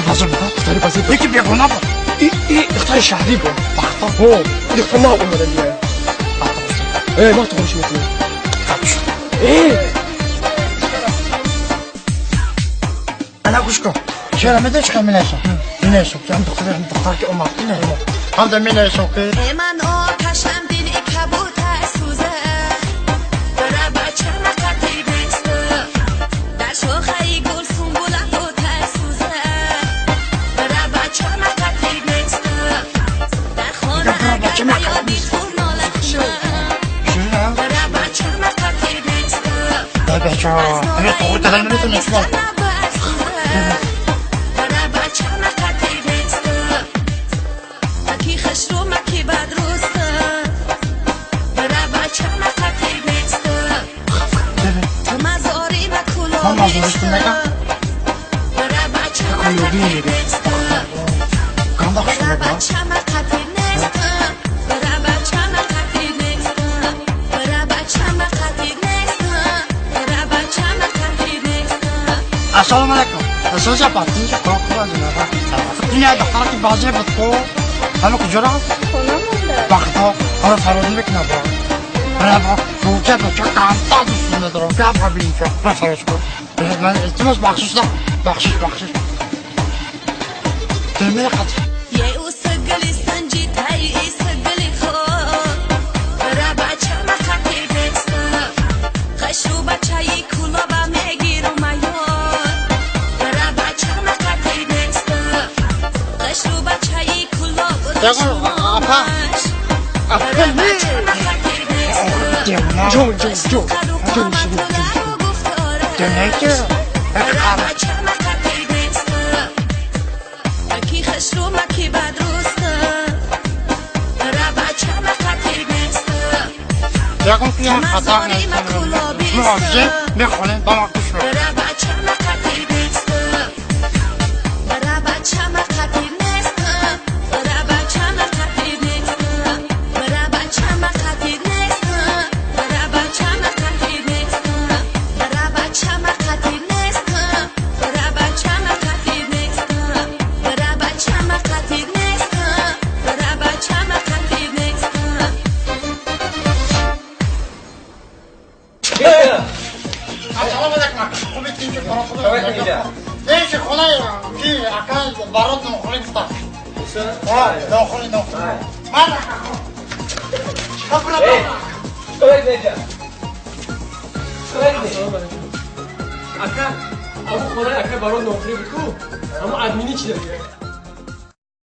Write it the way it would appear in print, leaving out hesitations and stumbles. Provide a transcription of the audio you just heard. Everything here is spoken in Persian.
لازم اختاري بسيطة یکی بیگانه بود این اختار شهری بود بخطا هو این اختار ما اومده دیگه ايه ما تخرجش مثلي ايه انا گوش کن چرا میدونش که مینیسم مینیسم که هم دختر که اومد هم ده مینیسم که من آتشم دلی کبوتر سوزه برای بچه نکتی بیسته در شاخه گل سنبولت و تر سوزه برای بچه نکتی بیسته در خانه اگر بیادی خور نالخونه برای بچه نکتی بیسته ای بچه ها همه طور دلن نمیتونه شما برای بچه نکتی بیسته مکی خش رو مکی بد روسته برای بچه نکتی بیسته تو مزاری و کلوبیسته برای بچه نکتی بیسته کاندا خوش برای میگم بچه نکتی نیسته برای بچه نکتی نیسته برای بچه نکتی نیسته برای بچه نکتی نیسته السلام علیکم سوزی پاتی کار خوب از دنیا دختر که بازی بود کو همه کجا رفت خونه مونده بخدا آره فرازی بکنه برا روکه بچه کانتا دوست ندارم بیا برا بینیم که برا فرش کن من ازدواج بخشش نه بخشش دمیره قطع یه او سگلی سنجی تایی سگلی خود برای بچه نکتی بیسته خشو بچهی کلا با میگیرم میاد برای بچه نکتی بیسته خشو بچهی کلا با شماش برای بچه نکتی بیسته جو دنیا که برای بچه نکتی بیسته مکی خش رو مکی بد روسته برای بچه نکتی بیسته یکم که هم خطا نیستم مواجه میخونه با ما کش رو برای بچه نکتی بیسته برای بچه نکتی نیسته برای بچه نکتی نیسته برای بچه نکتی نیسته برای بچه نکتی نیسته برای بچه نکتی نیسته برای بچه نکتی نیسته برای بچه نکتی نیسته برای بچه نکتی نیسته السلام علیکم خوبی تین که برا خدا خبرت اینجا نیش خونه کی اکل برات نخوری بستا نخوری من خبره خبرت اینجا خبرت اکا ابو خونه اکا برای نوکری بکو اما ادمینی چی داری